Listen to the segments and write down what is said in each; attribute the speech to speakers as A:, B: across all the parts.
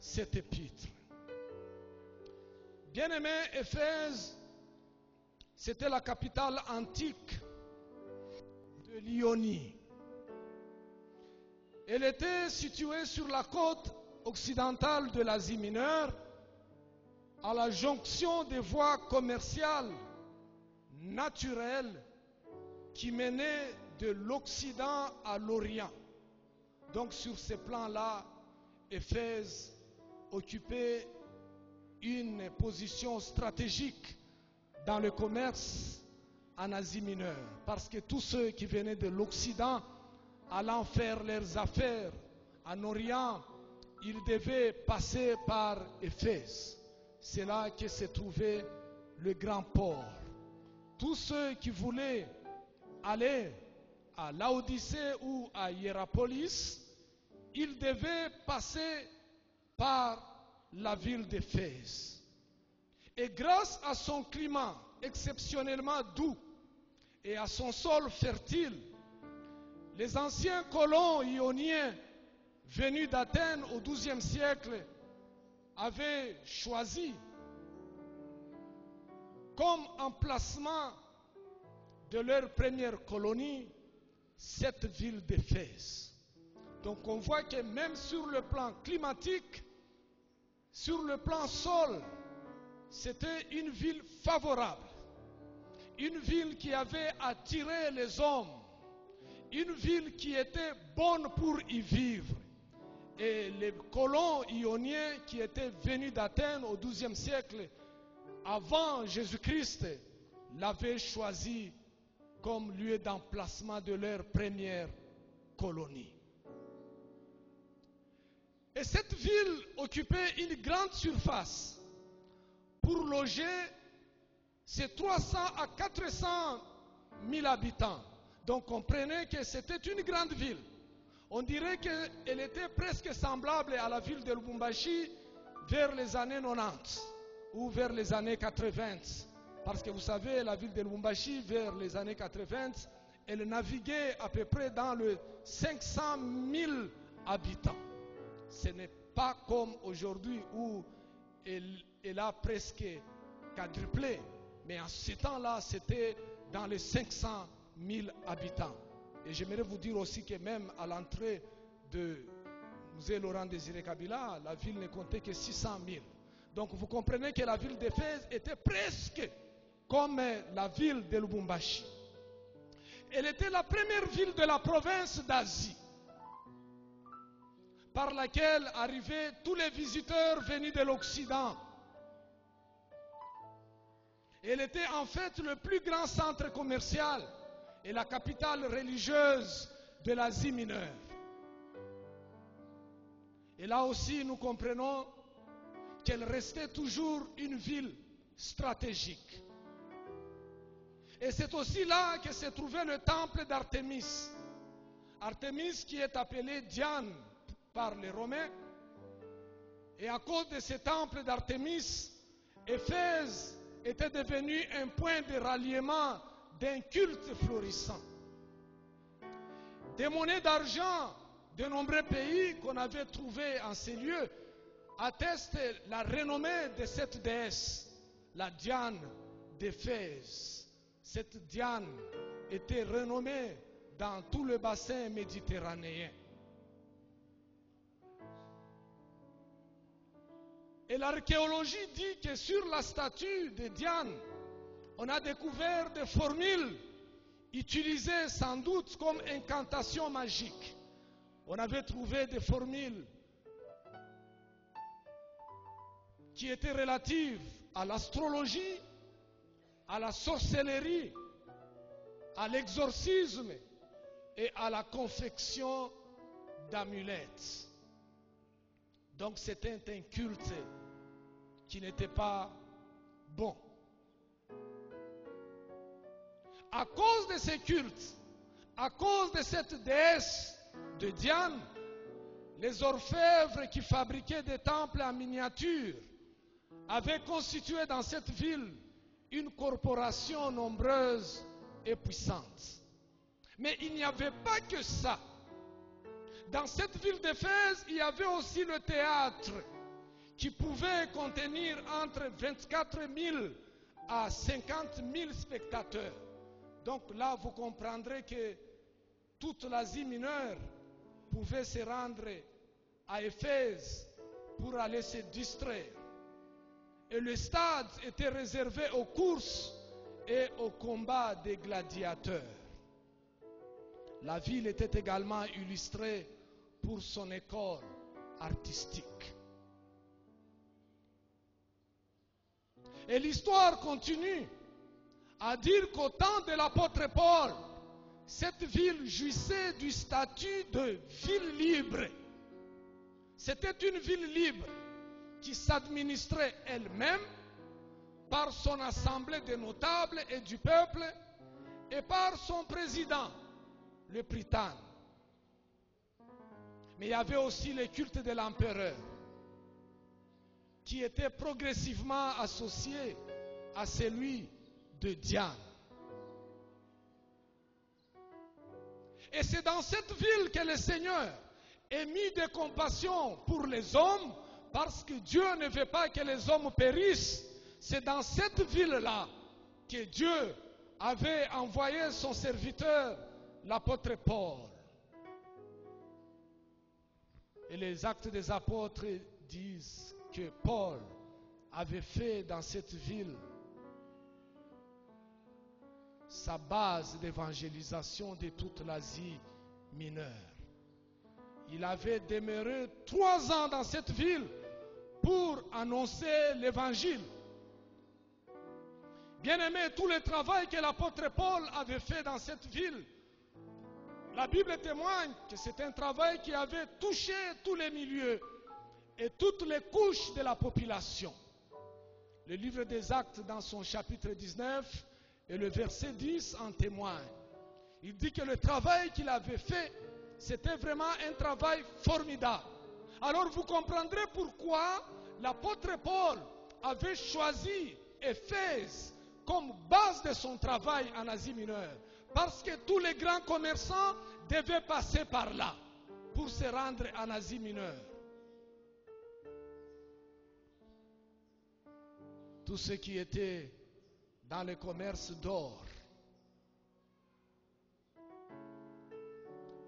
A: cet épître. Bien-aimé, Éphèse, c'était la capitale antique de l'Ionie. Elle était située sur la côte occidentale de l'Asie mineure, à la jonction des voies commerciales naturelles qui menaient de l'Occident à l'Orient. Donc sur ce plan-là, Éphèse occupait une position stratégique dans le commerce en Asie mineure, parce que tous ceux qui venaient de l'Occident allant faire leurs affaires en Orient, ils devaient passer par Éphèse. C'est là que se trouvait le grand port. Tous ceux qui voulaient aller à Laodicée ou à Hiérapolis, ils devaient passer par la ville d'Éphèse. Et grâce à son climat exceptionnellement doux et à son sol fertile, les anciens colons ioniens venus d'Athènes au XIIe siècle avaient choisi comme emplacement de leur première colonie cette ville d'Éphèse. Donc on voit que même sur le plan climatique, sur le plan sol, c'était une ville favorable, une ville qui avait attiré les hommes, une ville qui était bonne pour y vivre. Et les colons ioniens qui étaient venus d'Athènes au XIIe siècle, avant Jésus-Christ, l'avaient choisi comme lieu d'emplacement de leur première colonie. Et cette ville occupait une grande surface pour loger ces 300 à 400 000 habitants. Donc comprenez que c'était une grande ville. On dirait qu'elle était presque semblable à la ville de Lubumbashi vers les années 90 ou vers les années 80. Parce que vous savez, la ville de Lubumbashi, vers les années 80, elle naviguait à peu près dans le 500 000 habitants. Ce n'est pas comme aujourd'hui où elle a presque quadruplé. Mais en ce temps-là, c'était dans les 500 000 habitants. Et j'aimerais vous dire aussi que même à l'entrée de Musée Laurent Désiré Kabila, la ville ne comptait que 600 000. Donc vous comprenez que la ville d'Éphèse était presque comme la ville de Lubumbashi. Elle était la première ville de la province d'Asie, par laquelle arrivaient tous les visiteurs venus de l'Occident. Elle était en fait le plus grand centre commercial et la capitale religieuse de l'Asie mineure. Et là aussi, nous comprenons qu'elle restait toujours une ville stratégique. Et c'est aussi là que se trouvait le temple d'Artémis. Artémis qui est appelée Diane par les Romains. Et à cause de ce temple d'Artémis, Éphèse était devenue un point de ralliement d'un culte florissant. Des monnaies d'argent de nombreux pays qu'on avait trouvées en ces lieux attestent la renommée de cette déesse, la Diane d'Éphèse. Cette Diane était renommée dans tout le bassin méditerranéen. Et l'archéologie dit que sur la statue de Diane, on a découvert des formules utilisées sans doute comme incantation magique. On avait trouvé des formules qui étaient relatives à l'astrologie, à la sorcellerie, à l'exorcisme et à la confection d'amulettes. Donc c'était un culte qui n'était pas bon. À cause de ces cultes, à cause de cette déesse de Diane, les orfèvres qui fabriquaient des temples en miniature avaient constitué dans cette ville une corporation nombreuse et puissante. Mais il n'y avait pas que ça. Dans cette ville d'Éphèse, il y avait aussi le théâtre qui pouvait contenir entre 24 000 à 50 000 spectateurs. Donc là, vous comprendrez que toute l'Asie mineure pouvait se rendre à Éphèse pour aller se distraire. Et le stade était réservé aux courses et aux combats des gladiateurs. La ville était également illustrée pour son école artistique. Et l'histoire continue à dire qu'au temps de l'apôtre Paul, cette ville jouissait du statut de ville libre. C'était une ville libre qui s'administrait elle-même par son assemblée de notables et du peuple et par son président, le prytane. Mais il y avait aussi le culte de l'empereur qui était progressivement associé à celui de Diane. Et c'est dans cette ville que le Seigneur ait mis de compassion pour les hommes, parce que Dieu ne veut pas que les hommes périssent. C'est dans cette ville-là que Dieu avait envoyé son serviteur, l'apôtre Paul. Et les Actes des Apôtres disent que Paul avait fait dans cette ville sa base d'évangélisation de toute l'Asie mineure. Il avait demeuré 3 ans dans cette ville pour annoncer l'évangile. Bien-aimés, tout le travail que l'apôtre Paul avait fait dans cette ville, la Bible témoigne que c'est un travail qui avait touché tous les milieux et toutes les couches de la population. Le livre des Actes, dans son chapitre 19 et le verset 10, en témoigne. Il dit que le travail qu'il avait fait, c'était vraiment un travail formidable. Alors vous comprendrez pourquoi l'apôtre Paul avait choisi Éphèse comme base de son travail en Asie mineure. Parce que tous les grands commerçants devaient passer par là pour se rendre en Asie mineure. Tous ceux qui étaient dans le commerce d'or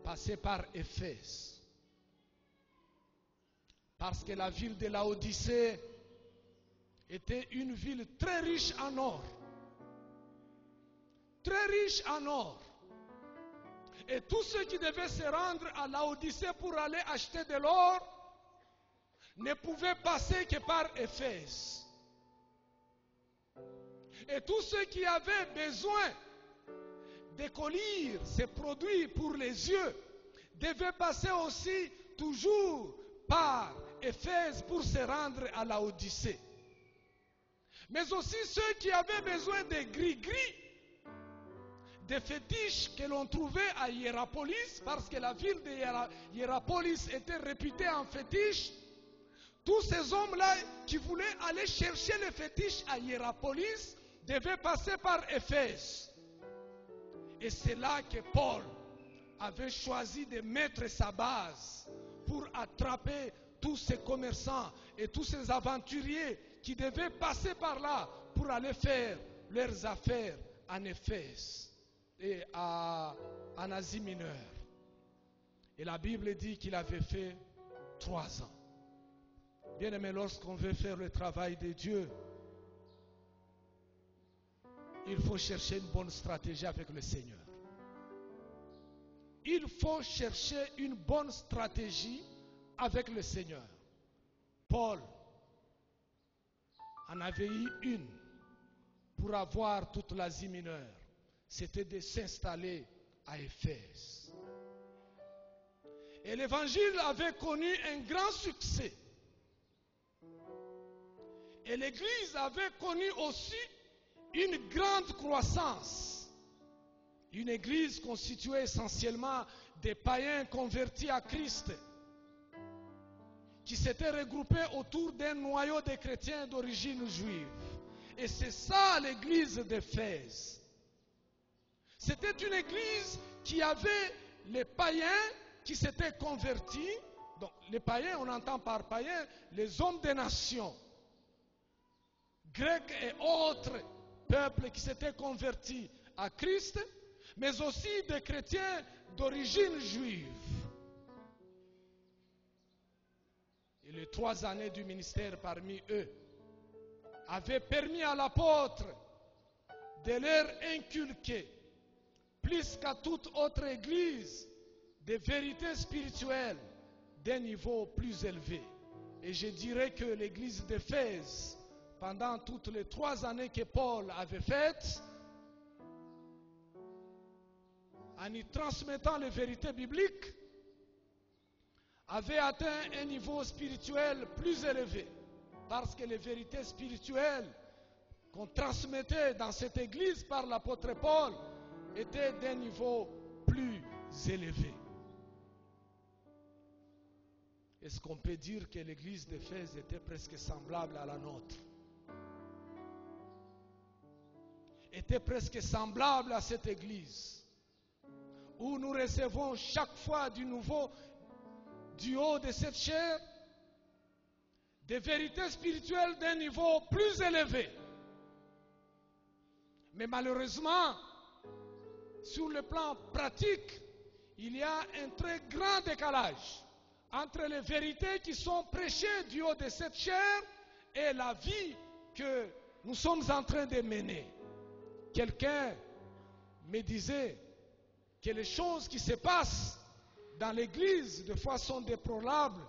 A: passaient par Éphèse. Parce que la ville de Laodicée était une ville très riche en or. Très riche en or. Et tous ceux qui devaient se rendre à Laodicée pour aller acheter de l'or ne pouvaient passer que par Éphèse. Et tous ceux qui avaient besoin de collir ces produits pour les yeux devaient passer aussi toujours par Éphèse pour se rendre à Laodicée. Mais aussi ceux qui avaient besoin de gris-gris, des fétiches que l'on trouvait à Hiérapolis, parce que la ville de Hiérapolis était réputée en fétiche. Tous ces hommes-là qui voulaient aller chercher les fétiches à Hiérapolis devaient passer par Éphèse. Et c'est là que Paul avait choisi de mettre sa base pour attraper tous ces commerçants et tous ces aventuriers qui devaient passer par là pour aller faire leurs affaires en Éphèse et en Asie mineure. Et la Bible dit qu'il avait fait 3 ans. Bien aimé, lorsqu'on veut faire le travail de Dieu, il faut chercher une bonne stratégie avec le Seigneur. Il faut chercher une bonne stratégie avec le Seigneur. Paul en avait eu une pour avoir toute l'Asie mineure. C'était de s'installer à Éphèse. Et l'évangile avait connu un grand succès. Et l'Église avait connu aussi une grande croissance. Une Église constituée essentiellement des païens convertis à Christ, qui s'étaient regroupés autour d'un noyau de chrétiens d'origine juive. Et c'est ça l'Église d'Éphèse. C'était une Église qui avait les païens qui s'étaient convertis Donc les païens, on entend par païens les hommes des nations, grecs et autres peuples qui s'étaient convertis à Christ, mais aussi des chrétiens d'origine juive. Et les 3 années du ministère parmi eux avaient permis à l'apôtre de leur inculquer, plus qu'à toute autre église, des vérités spirituelles d'un niveau plus élevé. Et je dirais que l'église d'Éphèse, pendant toutes les 3 années que Paul avait faites, en y transmettant les vérités bibliques, avait atteint un niveau spirituel plus élevé. Parce que les vérités spirituelles qu'on transmettait dans cette église par l'apôtre Paul étaient d'un niveau plus élevé. Est-ce qu'on peut dire que l'église d'Éphèse était presque semblable à la nôtre? Était presque semblable à cette église où nous recevons chaque fois du nouveau, du haut de cette chair, des vérités spirituelles d'un niveau plus élevé. Mais malheureusement, sur le plan pratique, il y a un très grand décalage entre les vérités qui sont prêchées du haut de cette chair et la vie que nous sommes en train de mener. Quelqu'un me disait que les choses qui se passent dans l'église de fois sont déplorables,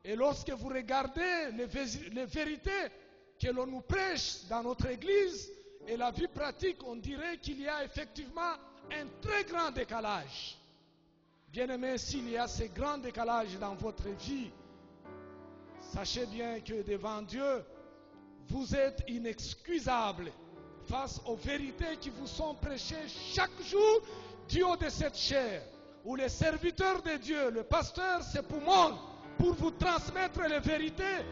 A: et lorsque vous regardez les vérités que l'on nous prêche dans notre église et la vie pratique, on dirait qu'il y a effectivement un très grand décalage. Bien-aimés, s'il y a ce grand décalage dans votre vie, sachez bien que devant Dieu, vous êtes inexcusable face aux vérités qui vous sont prêchées chaque jour du haut de cette chair, où les serviteurs de Dieu, le pasteur, s'époumonent pour vous transmettre les vérités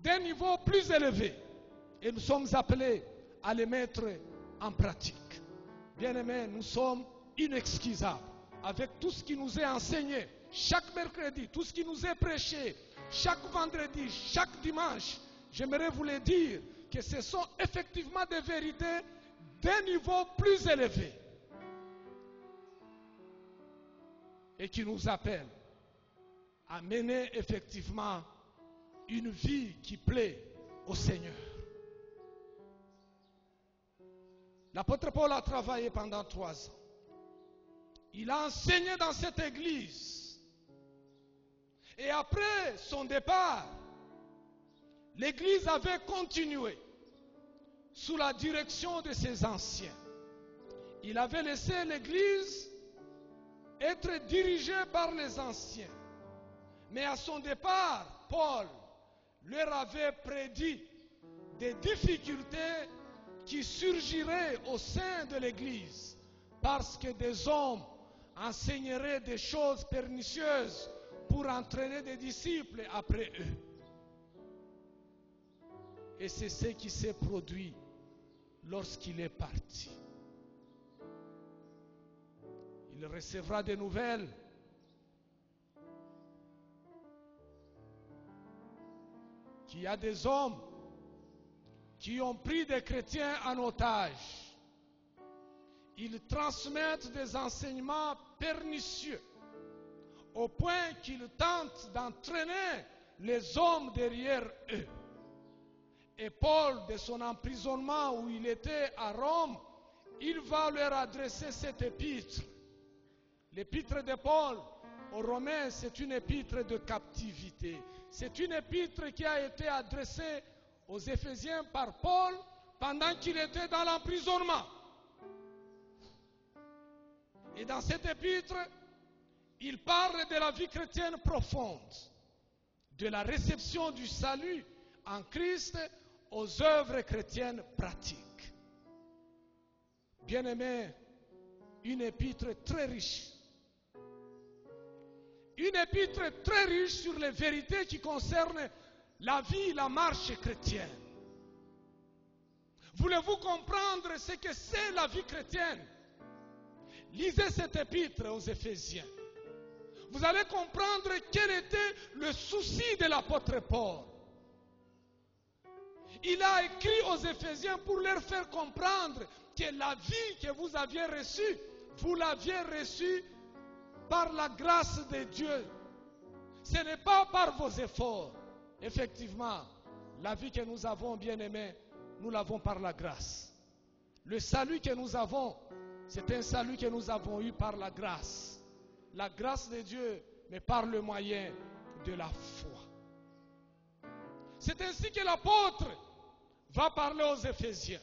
A: d'un niveau plus élevé. Et nous sommes appelés à les mettre en pratique. Bien-aimés, nous sommes inexcusables avec tout ce qui nous est enseigné chaque mercredi, tout ce qui nous est prêché chaque vendredi, chaque dimanche. J'aimerais vous le dire que ce sont effectivement des vérités d'un niveau plus élevé et qui nous appellent à mener effectivement une vie qui plaît au Seigneur. L'apôtre Paul a travaillé pendant 3 ans. Il a enseigné dans cette église. Et après son départ, l'église avait continué sous la direction de ses anciens. Il avait laissé l'église être dirigée par les anciens. Mais à son départ, Paul leur avait prédit des difficultés qui surgiraient au sein de l'église parce que des hommes enseigneraient des choses pernicieuses pour entraîner des disciples après eux. Et c'est ce qui s'est produit lorsqu'il est parti. Il recevra des nouvelles qu'il y a des hommes qui ont pris des chrétiens en otage. Ils transmettent des enseignements pernicieux au point qu'ils tentent d'entraîner les hommes derrière eux. Et Paul, de son emprisonnement où il était à Rome, il va leur adresser cette épître. L'épître de Paul aux Romains, c'est une épître de captivité. C'est une épître qui a été adressée aux Éphésiens par Paul pendant qu'il était dans l'emprisonnement. Et dans cette épître, il parle de la vie chrétienne profonde, de la réception du salut en Christ aux œuvres chrétiennes pratiques. Bien-aimés, une épître très riche. Une épître très riche sur les vérités qui concernent la vie, la marche chrétienne. Voulez-vous comprendre ce que c'est la vie chrétienne? Lisez cette épître aux Éphésiens. vous allez comprendre quel était le souci de l'apôtre Paul. Il a écrit aux Éphésiens pour leur faire comprendre que la vie que vous aviez reçue, vous l'aviez reçue par la grâce de Dieu. Ce n'est pas par vos efforts. Effectivement, la vie que nous avons, bien-aimés, nous l'avons par la grâce. Le salut que nous avons, c'est un salut que nous avons eu par la grâce. La grâce de Dieu, mais par le moyen de la foi. C'est ainsi que l'apôtre va parler aux Éphésiens.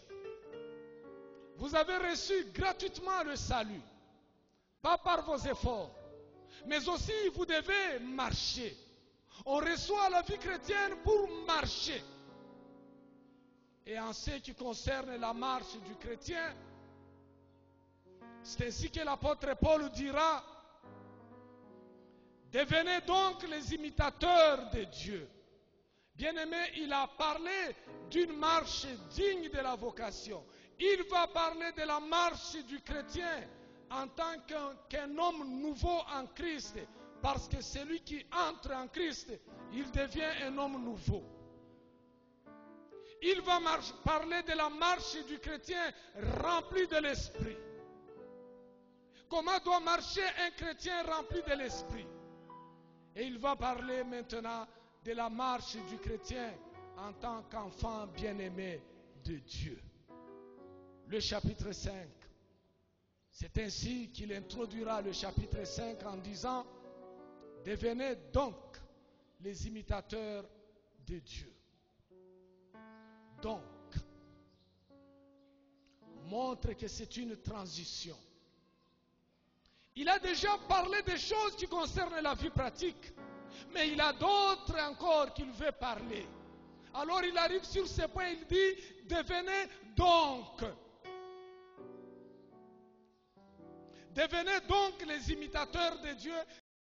A: Vous avez reçu gratuitement le salut, pas par vos efforts, mais aussi vous devez marcher. On reçoit la vie chrétienne pour marcher. Et en ce qui concerne la marche du chrétien, c'est ainsi que l'apôtre Paul dira: devenez donc les imitateurs de Dieu. Bien-aimé, il a parlé d'une marche digne de la vocation. Il va parler de la marche du chrétien en tant qu'un homme nouveau en Christ. Parce que celui qui entre en Christ, il devient un homme nouveau. Il va parler de la marche du chrétien rempli de l'esprit. Comment doit marcher un chrétien rempli de l'esprit? Et il va parler maintenant de la marche du chrétien en tant qu'enfant bien-aimé de Dieu. Le chapitre 5. C'est ainsi qu'il introduira le chapitre 5 en disant: devenez donc les imitateurs de Dieu. Donc, montre que c'est une transition. Il a déjà parlé des choses qui concernent la vie pratique, mais il a d'autres encore qu'il veut parler. Alors il arrive sur ce point, il dit: devenez donc. Devenez donc les imitateurs de Dieu